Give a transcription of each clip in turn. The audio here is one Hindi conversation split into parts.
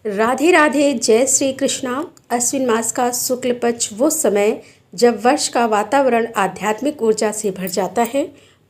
राधे राधे। जय श्री कृष्णा। अश्विन मास का शुक्ल पक्ष वो समय जब वर्ष का वातावरण आध्यात्मिक ऊर्जा से भर जाता है।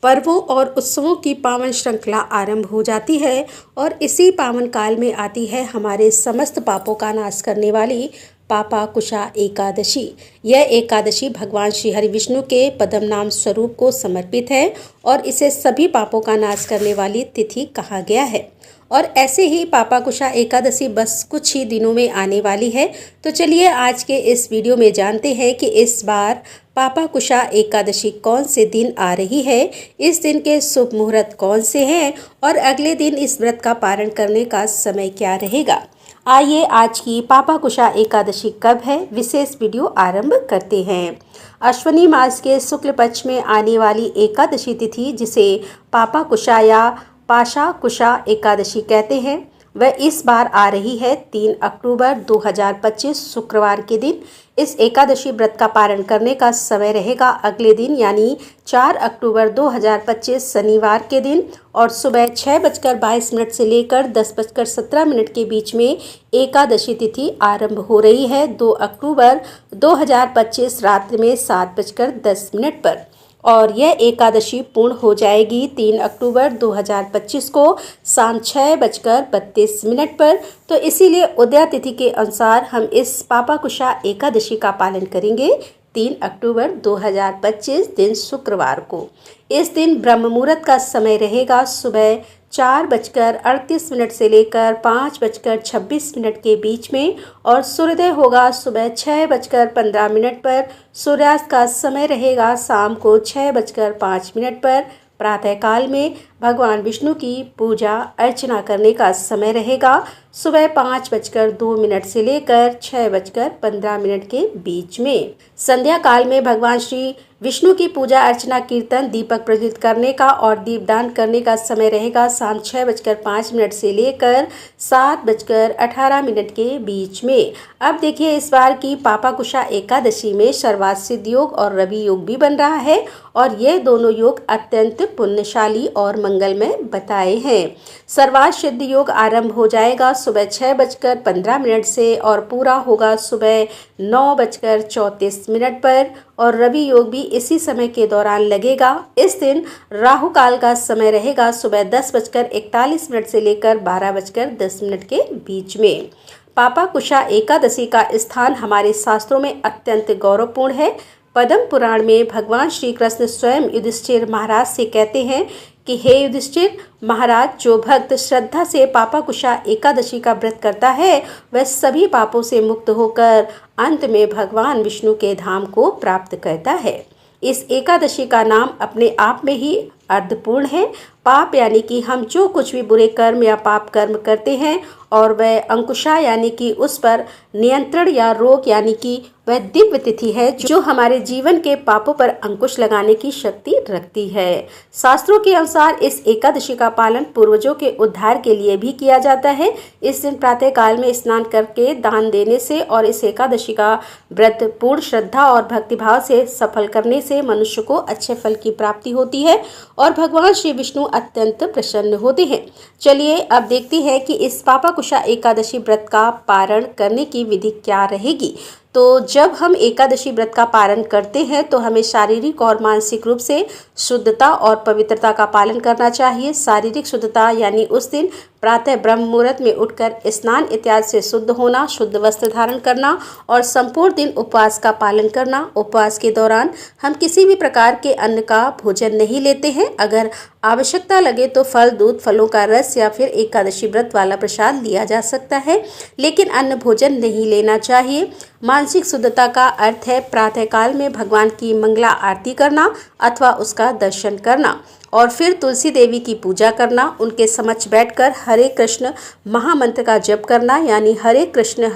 पर्वों और उत्सवों की पावन श्रृंखला आरंभ हो जाती है और इसी पावन काल में आती है हमारे समस्त पापों का नाश करने वाली पापाकुशा एकादशी। यह एकादशी भगवान श्री हरि विष्णु के पद्म नाम स्वरूप को समर्पित है और इसे सभी पापों का नाश करने वाली तिथि कहा गया है। और ऐसे ही पापाकुशा एकादशी बस कुछ ही दिनों में आने वाली है। तो चलिए आज के इस वीडियो में जानते हैं कि इस बार पापाकुशा एकादशी कौन से दिन आ रही है, इस दिन के शुभ मुहूर्त कौन से हैं और अगले दिन इस व्रत का पारण करने का समय क्या रहेगा। आइए आज की पापाकुशा एकादशी कब है, विशेष वीडियो आरंभ करते हैं। अश्विनी मास के शुक्ल पक्ष में आने वाली एकादशी तिथि, जिसे पापाकुशा या पाशाकुशा एकादशी कहते हैं, वह इस बार आ रही है 3 अक्टूबर 2025 शुक्रवार के दिन। इस एकादशी व्रत का पारण करने का समय रहेगा अगले दिन यानी 4 अक्टूबर 2025 शनिवार के दिन और सुबह 6:22 से लेकर 10:17 के बीच में एकादशी तिथि आरंभ हो रही है 2 अक्टूबर 2025 रात में 7:10 पर और यह एकादशी पूर्ण हो जाएगी 3 अक्टूबर 2025 को शाम 6:32 पर। तो इसीलिए उदया तिथि के अनुसार हम इस पापाकुशा एकादशी का पालन करेंगे 3 अक्टूबर 2025 दिन शुक्रवार को। इस दिन ब्रह्म मुहूर्त का समय रहेगा सुबह 4:38 से लेकर 5:26 के बीच में और सूर्योदय होगा सुबह 6:15 पर। सूर्यास्त का समय रहेगा शाम को 6:05 पर। प्रातःकाल में भगवान विष्णु की पूजा अर्चना करने का समय रहेगा सुबह 5:02 से लेकर 6:15 के बीच में। संध्या काल में भगवान श्री विष्णु की पूजा अर्चना कीर्तन दीपक प्रज्वलित करने का और दीपदान करने का समय रहेगा शाम 6:05 से लेकर 7:18 के बीच में। अब देखिए इस बार की पापाकुशा एकादशी में सर्वार्थ सिद्ध योग और रवि योग भी बन रहा है और ये दोनों योग अत्यंत पुण्यशाली और मंगलमय बताए हैं। सर्वार्थ सिद्ध योग आरंभ हो जाएगा सुबह 6:15 से और पूरा होगा सुबह 9:34 पर और रवि योग भी इसी समय के दौरान लगेगा। इस दिन राहु काल का समय रहेगा सुबह 10:41 से लेकर 12:10 के बीच में। पापाकुशा एकादशी का स्थान हमारे शास्त्रों में अत्यंत गौरवपूर्ण है। पद्म पुराण में भगवान श्री कृष्ण स्वयं युधिष्ठिर महाराज से कहते हैं कि हे युधिष्ठिर महाराज, जो भक्त श्रद्धा से पापाकुशा एकादशी का व्रत करता है वह सभी पापों से मुक्त होकर अंत में भगवान विष्णु के धाम को प्राप्त करता है। इस एकादशी का नाम अपने आप में ही अर्थपूर्ण है। पाप यानी कि हम जो कुछ भी बुरे कर्म या पाप कर्म करते हैं और वह अंकुशा यानी कि उस पर नियंत्रण या रोक यानी कि वह दिव्य तिथि है जो हमारे जीवन के पापों पर अंकुश लगाने की शक्ति रखती है। शास्त्रों के अनुसार इस एकादशी का पालन पूर्वजों के उद्धार के लिए भी किया जाता है। इस दिन प्रातः काल में स्नान करके दान देने से और इस एकादशी का व्रत पूर्ण श्रद्धा और भक्तिभाव से सफल करने से मनुष्य को अच्छे फल की प्राप्ति होती है और भगवान श्री विष्णु अत्यंत प्रसन्न होते हैं। चलिए अब देखते हैं कि इस पापाकुशा एकादशी व्रत का पारण करने की विधि क्या रहेगी। तो जब हम एकादशी व्रत का पारण करते हैं तो हमें शारीरिक और मानसिक रूप से शुद्धता और पवित्रता का पालन करना चाहिए। शारीरिक शुद्धता यानी उस दिन प्रातः ब्रह्म मुहूर्त में उठकर स्नान इत्यादि से शुद्ध होना, शुद्ध वस्त्र धारण करना और संपूर्ण दिन उपवास का पालन करना। उपवास के दौरान हम किसी भी प्रकार के अन्न का भोजन नहीं लेते हैं। अगर आवश्यकता लगे तो फल, दूध, फलों का रस या फिर एकादशी व्रत वाला प्रसाद लिया जा सकता है, लेकिन अन्न भोजन नहीं लेना चाहिए। मानसिक शुद्धता का अर्थ है प्रातःकाल में भगवान की मंगला आरती करना अथवा उसका दर्शन करना और फिर तुलसी देवी की पूजा करना, उनके समक्ष बैठकर हरे कृष्ण महामंत्र का जप करना यानी हरे कृष्ण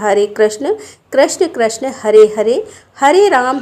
कृष्ण कृष्ण हरे हरे, हरे राम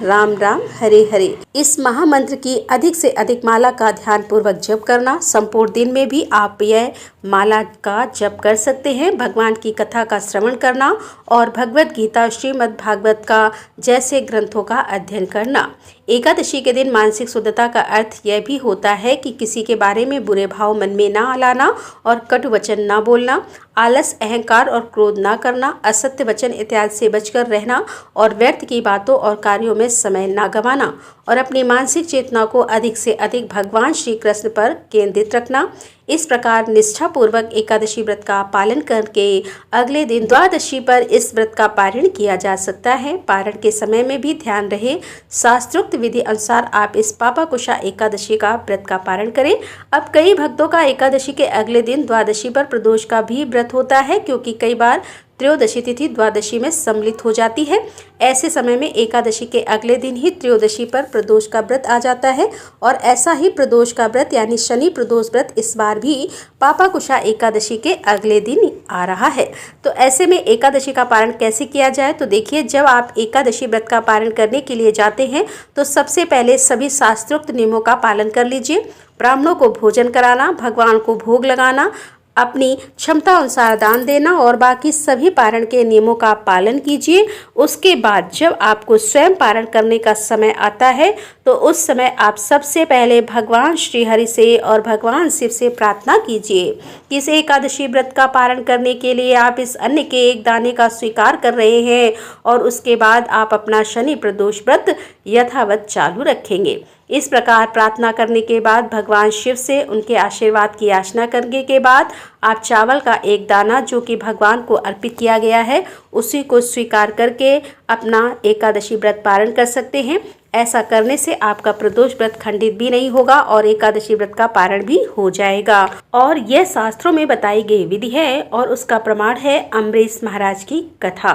राम राम हरे हरे। इस महामंत्र की अधिक से अधिक माला का ध्यान पूर्वक जप करना। संपूर्ण दिन में भी आप यह माला का जप कर सकते हैं। भगवान की कथा का श्रवण करना और भगवत गीता, श्रीमद् भागवत का जैसे ग्रंथों का अध्ययन करना। एकादशी के दिन मानसिक शुद्धता का अर्थ यह भी होता है कि किसी के बारे में बुरे भाव मन में ना लाना और कटु वचन ना बोलना, आलस, अहंकार और क्रोध ना करना, असत्य वचन इत्यादि से बचकर रहना और व्यर्थ की बातों और कार्यों में समय ना गंवाना और अपनी मानसिक चेतना को अधिक से अधिक भगवान श्री कृष्ण पर केंद्रित रखना। इस प्रकार निष्ठा पूर्वक एकादशी व्रत का पालन करके अगले दिन द्वादशी पर इस व्रत का पारण किया जा सकता है। पारण के समय में भी ध्यान रहे शास्त्रोक्त विधि अनुसार आप इस पापाकुशा एकादशी का व्रत का पारण करें। अब कई भक्तों का एकादशी के अगले दिन द्वादशी पर प्रदोष का भी व्रत होता है, क्योंकि कई बार त्रयोदशी तिथि द्वादशी में सम्मिलित हो जाती है। ऐसे समय में एकादशी के अगले दिन ही त्रयोदशी पर प्रदोष का व्रत आ जाता है और ऐसा ही प्रदोष का व्रत यानी शनि प्रदोष व्रत इस बार भी पापाकुशा एकादशी के अगले दिन आ रहा है। तो ऐसे में एकादशी का पारण कैसे किया जाए, तो देखिए, जब आप एकादशी व्रत का पारण करने के लिए जाते हैं तो सबसे पहले सभी शास्त्रोक्त नियमों का पालन कर लीजिए। ब्राह्मणों को भोजन कराना, भगवान को भोग लगाना, अपनी क्षमता अनुसार दान देना और बाकी सभी पारण के नियमों का पालन कीजिए। उसके बाद जब आपको स्वयं पारण करने का समय आता है तो उस समय आप सबसे पहले भगवान श्री हरि से और भगवान शिव से प्रार्थना कीजिए। इस एकादशी व्रत का पारण करने के लिए आप इस अन्न के एक दाने का स्वीकार कर रहे हैं और उसके बाद आप अपना शनि प्रदोष व्रत यथावत चालू रखेंगे। इस प्रकार प्रार्थना करने के बाद भगवान शिव से उनके आशीर्वाद की याचना करने के बाद आप चावल का एक दाना जो कि भगवान को अर्पित किया गया है उसी को स्वीकार करके अपना एकादशी व्रत पारण कर सकते हैं। ऐसा करने से आपका प्रदोष व्रत खंडित भी नहीं होगा और एकादशी व्रत का पारण भी हो जाएगा। और यह शास्त्रों में बताई गई विधि है और उसका प्रमाण है अम्बरीश महाराज की कथा।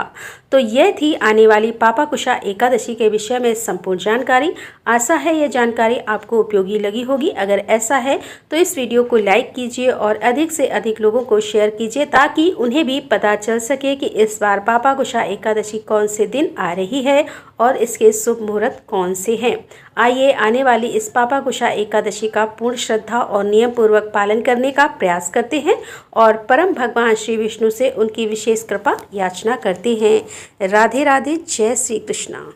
तो यह थी आने वाली पापाकुशा एकादशी के विषय में संपूर्ण जानकारी। आशा है यह जानकारी आपको उपयोगी लगी होगी। अगर ऐसा है तो इस वीडियो को लाइक कीजिए और अधिक से अधिक लोगों को शेयर कीजिए ताकि उन्हें भी पता चल सके कि इस बार पापाकुशा एकादशी कौन से दिन आ रही है और इसके शुभ मुहूर्त कौन से हैं। आइए आने वाली इस पापाकुशा एकादशी का पूर्ण श्रद्धा और नियम पूर्वक पालन करने का प्रयास करते हैं और परम भगवान श्री विष्णु से उनकी विशेष कृपा याचना करते हैं। राधे राधे, जय श्री कृष्णा।